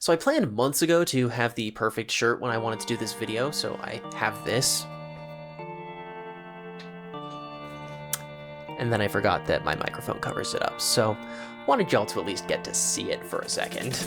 So I planned months ago to have the perfect shirt when I wanted to do this video, so I have this. And then I forgot that my microphone covers it up, so wanted y'all to at least get to see it for a second.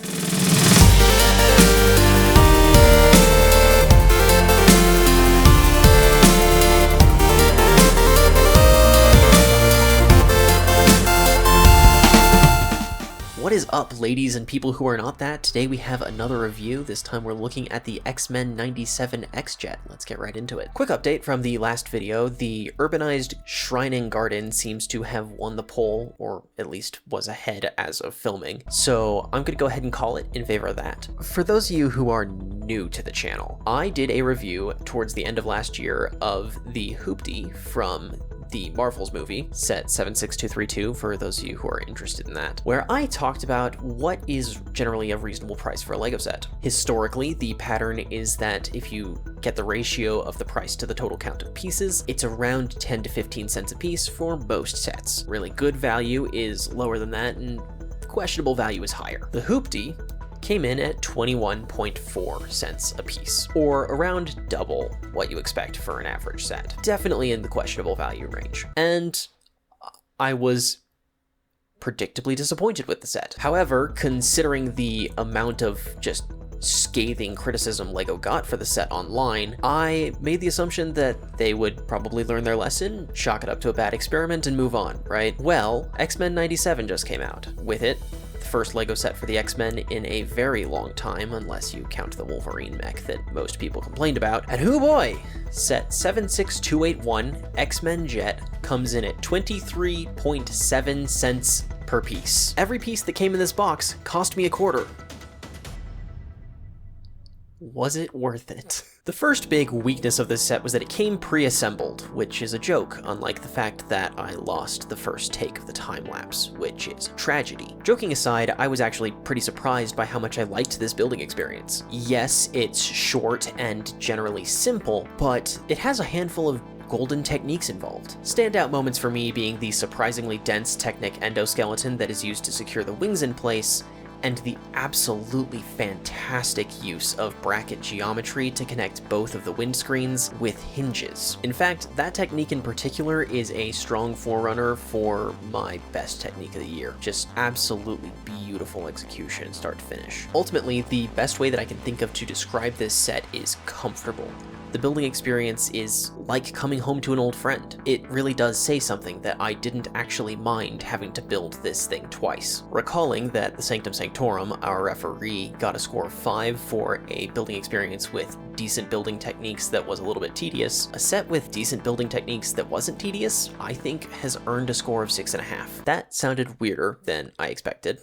What is up, ladies and people who are not that? Today we have another review. This time we're looking at the X-Men 97 X-Jet. Let's get right into it. Quick update from the last video. The urbanized Shrining Garden seems to have won the poll, or at least was ahead as of filming. So I'm gonna go ahead and call it in favor of that. For those of you who are new to the channel, I did a review towards the end of last year of the Hoopty from the Marvel's movie, set 76232, for those of you who are interested in that, where I talked about what is generally a reasonable price for a Lego set. Historically, the pattern is that if you get the ratio of the price to the total count of pieces, it's around 10 to 15 cents a piece for most sets. Really good value is lower than that, and questionable value is higher. The Hoopty came in at 21.4 cents a piece, or around double what you expect for an average set. Definitely in the questionable value range. And I was predictably disappointed with the set. However, considering the amount of just scathing criticism LEGO got for the set online, I made the assumption that they would probably learn their lesson, chalk it up to a bad experiment, and move on, right? Well, X-Men 97 just came out. With it, first LEGO set for the X-Men in a very long time, unless you count the Wolverine mech that most people complained about. And hoo boy! Set 76281 X-Men Jet comes in at 23.7 cents per piece. Every piece that came in this box cost me $0.25. Was it worth it? The first big weakness of this set was that it came pre-assembled, which is a joke, unlike the fact that I lost the first take of the time-lapse, which is a tragedy. Joking aside, I was actually pretty surprised by how much I liked this building experience. Yes, it's short and generally simple, but it has a handful of golden techniques involved. Standout moments for me being the surprisingly dense Technic endoskeleton that is used to secure the wings in place, and the absolutely fantastic use of bracket geometry to connect both of the windscreens with hinges. In fact, that technique in particular is a strong forerunner for my best technique of the year. Just absolutely beautiful execution, start to finish. Ultimately, the best way that I can think of to describe this set is comfortable. The building experience is like coming home to an old friend. It really does say something that I didn't actually mind having to build this thing twice. Recalling that the Sanctum Sanctorum, our referee, got a score of 5 for a building experience with decent building techniques that was a little bit tedious, a set with decent building techniques that wasn't tedious, I think has earned a score of 6.5. That sounded weirder than I expected.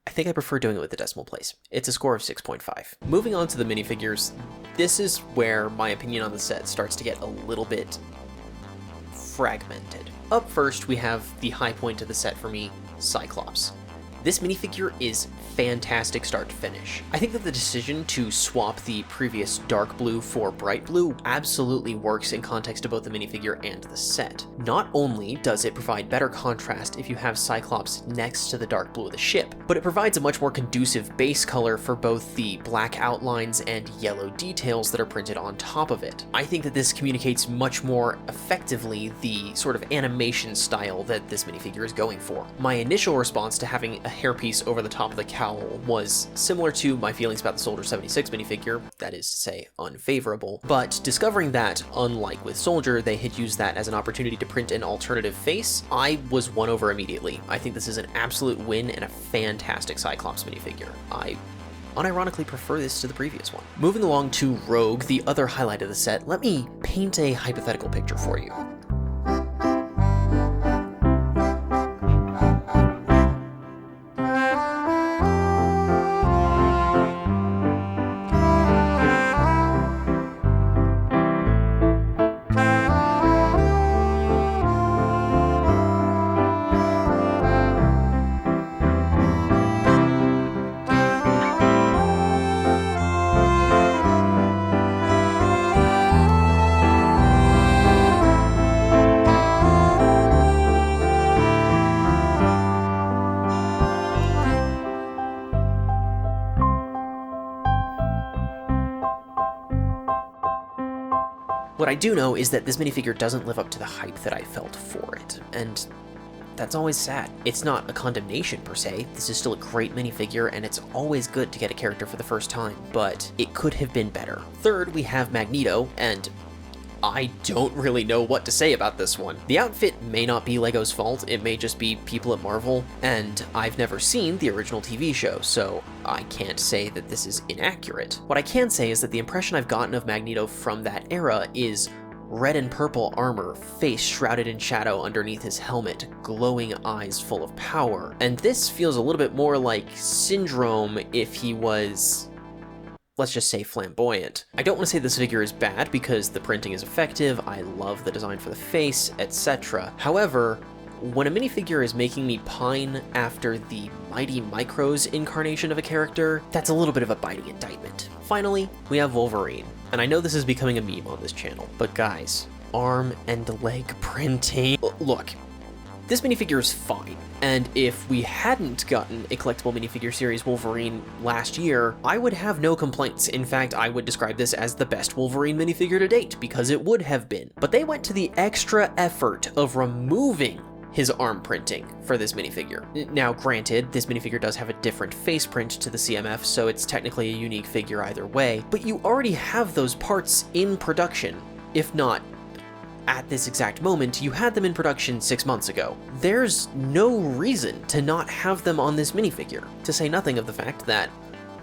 I think I prefer doing it with the decimal place. It's a score of 6.5. Moving on to the minifigures, this is where my opinion on the set starts to get a little bit fragmented. Up first, we have the high point of the set for me, Cyclops. This minifigure is fantastic start to finish. I think that the decision to swap the previous dark blue for bright blue absolutely works in context of both the minifigure and the set. Not only does it provide better contrast if you have Cyclops next to the dark blue of the ship, but it provides a much more conducive base color for both the black outlines and yellow details that are printed on top of it. I think that this communicates much more effectively the sort of animation style that this minifigure is going for. My initial response to having a hairpiece over the top of the cowl was similar to my feelings about the Soldier 76 minifigure, that is to say, unfavorable, but discovering that, unlike with Soldier, they had used that as an opportunity to print an alternative face, I was won over immediately. I think this is an absolute win and a fantastic Cyclops minifigure. I unironically prefer this to the previous one. Moving along to Rogue, the other highlight of the set, let me paint a hypothetical picture for you. What I do know is that this minifigure doesn't live up to the hype that I felt for it, and that's always sad. It's not a condemnation per se, this is still a great minifigure and it's always good to get a character for the first time, but it could have been better. Third, we have Magneto, and I don't really know what to say about this one. The outfit may not be LEGO's fault, it may just be people at Marvel, and I've never seen the original TV show, so I can't say that this is inaccurate. What I can say is that the impression I've gotten of Magneto from that era is red and purple armor, face shrouded in shadow underneath his helmet, glowing eyes full of power. And this feels a little bit more like Syndrome if he was, let's just say, flamboyant. I don't want to say this figure is bad because the printing is effective, I love the design for the face, etc. However, when a minifigure is making me pine after the Mighty Micros incarnation of a character, that's a little bit of a biting indictment. Finally, we have Wolverine. And I know this is becoming a meme on this channel, but guys, arm and leg printing. Look, this minifigure is fine, and if we hadn't gotten a collectible minifigure series Wolverine last year, I would have no complaints. In fact, I would describe this as the best Wolverine minifigure to date, because it would have been. But they went to the extra effort of removing his arm printing for this minifigure. Now granted, this minifigure does have a different face print to the CMF, so it's technically a unique figure either way, but you already have those parts in production. If not at this exact moment, you had them in production 6 months ago. There's no reason to not have them on this minifigure, to say nothing of the fact that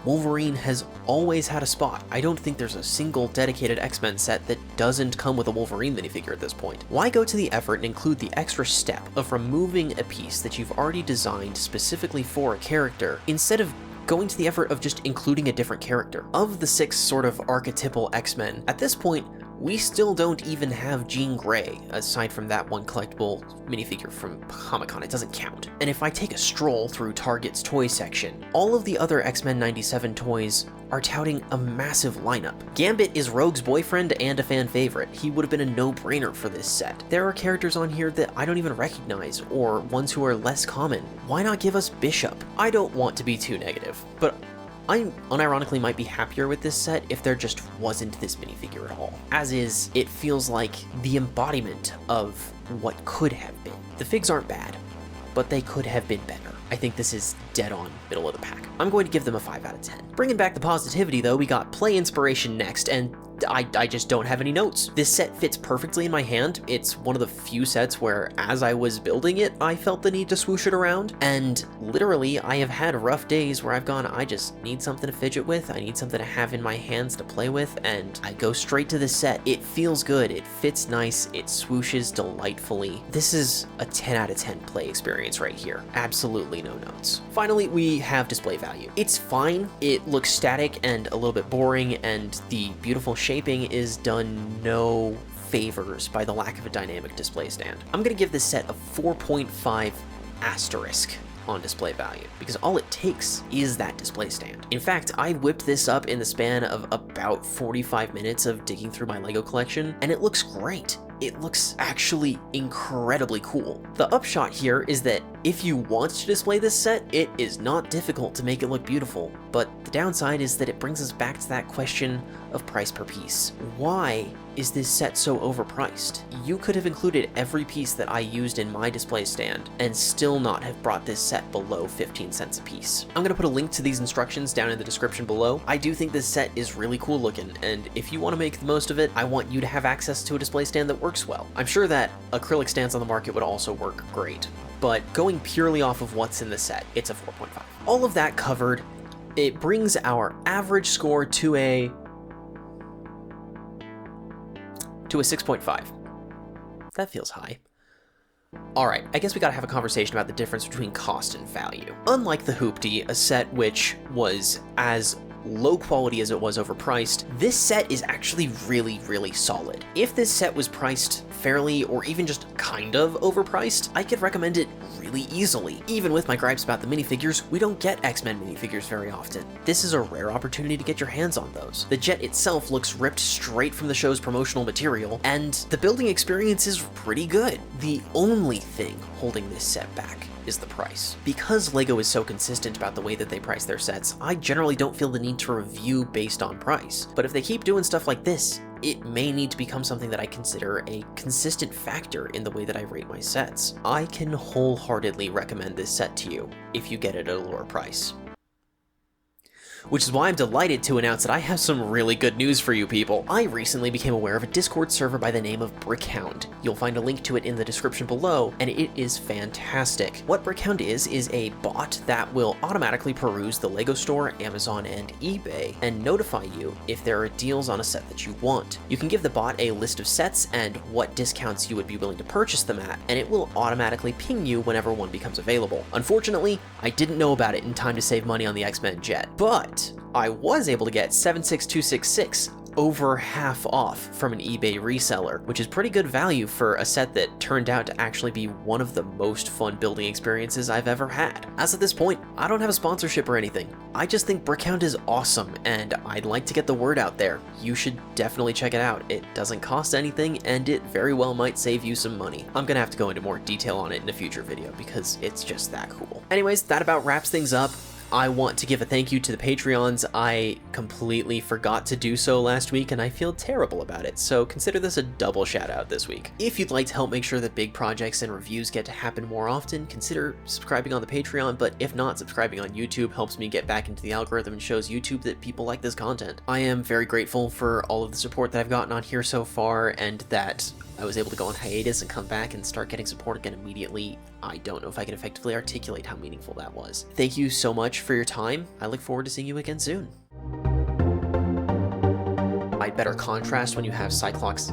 Wolverine has always had a spot. I don't think there's a single dedicated X-Men set that doesn't come with a Wolverine minifigure at this point. Why go to the effort and include the extra step of removing a piece that you've already designed specifically for a character, instead of going to the effort of just including a different character? Of the 6 sort of archetypal X-Men, at this point, we still don't even have Jean Grey, aside from that one collectible minifigure from Comic-Con. It doesn't count. And if I take a stroll through Target's toy section, all of the other X-Men 97 toys are touting a massive lineup. Gambit is Rogue's boyfriend and a fan favorite. He would have been a no-brainer for this set. There are characters on here that I don't even recognize, or ones who are less common. Why not give us Bishop? I don't want to be too negative, but I unironically might be happier with this set if there just wasn't this minifigure at all. As is, it feels like the embodiment of what could have been. The figs aren't bad, but they could have been better. I think this is dead on middle of the pack. I'm going to give them a 5 out of 10. Bringing back the positivity though, we got Play Inspiration next, and I just don't have any notes. This set fits perfectly in my hand. It's one of the few sets where, as I was building it, I felt the need to swoosh it around, and literally, I have had rough days where I've gone, I just need something to fidget with, I need something to have in my hands to play with, and I go straight to this set. It feels good, it fits nice, it swooshes delightfully. This is a 10 out of 10 play experience right here. Absolutely no notes. Finally, we have display value. It's fine, it looks static and a little bit boring, and the beautiful shaping is done no favors by the lack of a dynamic display stand. I'm gonna give this set a 4.5 asterisk on display value, because all it takes is that display stand. In fact, I whipped this up in the span of about 45 minutes of digging through my LEGO collection, and it looks great. It looks actually incredibly cool. The upshot here is that if you want to display this set, it is not difficult to make it look beautiful, but the downside is that it brings us back to that question of price per piece. Why is this set so overpriced? You could have included every piece that I used in my display stand and still not have brought this set below 15 cents a piece. I'm gonna put a link to these instructions down in the description below. I do think this set is really cool looking, and if you want to make the most of it, I want you to have access to a display stand that works well. I'm sure that acrylic stands on the market would also work great, but going purely off of what's in the set, it's a 4.5. All of that covered, it brings our average score to a 6.5. That feels high. Alright, I guess we gotta have a conversation about the difference between cost and value. Unlike the Hoopty, a set which was as low quality as it was overpriced, this set is actually really solid. If this set was priced fairly, or even just kind of overpriced, I could recommend it really easily. Even with my gripes about the minifigures, we don't get X-Men minifigures very often. This is a rare opportunity to get your hands on those. The jet itself looks ripped straight from the show's promotional material, and the building experience is pretty good. The only thing holding this set back is the price. Because LEGO is so consistent about the way that they price their sets, I generally don't feel the need need to review based on price. But if they keep doing stuff like this, it may need to become something that I consider a consistent factor in the way that I rate my sets. I can wholeheartedly recommend this set to you if you get it at a lower price. Which is why I'm delighted to announce that I have some really good news for you people. I recently became aware of a Discord server by the name of Hound. You'll find a link to it in the description below, and it is fantastic. What Hound is a bot that will automatically peruse the LEGO Store, Amazon, and eBay, and notify you if there are deals on a set that you want. You can give the bot a list of sets and what discounts you would be willing to purchase them at, and it will automatically ping you whenever one becomes available. Unfortunately, I didn't know about it in time to save money on the X-Men jet, but I was able to get 76266 over half off from an eBay reseller, which is pretty good value for a set that turned out to actually be one of the most fun building experiences I've ever had. As of this point, I don't have a sponsorship or anything. I just think Hound is awesome, and I'd like to get the word out there. You should definitely check it out. It doesn't cost anything, and it very well might save you some money. I'm gonna have to go into more detail on it in a future video because it's just that cool. Anyways, that about wraps things up. I want to give a thank you to the Patreons. I completely forgot to do so last week, and I feel terrible about it, so consider this a double shout out this week. If you'd like to help make sure that big projects and reviews get to happen more often, consider subscribing on the Patreon, but if not, subscribing on YouTube helps me get back into the algorithm and shows YouTube that people like this content. I am very grateful for all of the support that I've gotten on here so far, and that I was able to go on hiatus and come back and start getting support again immediately. I don't know if I can effectively articulate how meaningful that was. Thank you so much for your time. I look forward to seeing you again soon. I'd better contrast when you have Cyclops.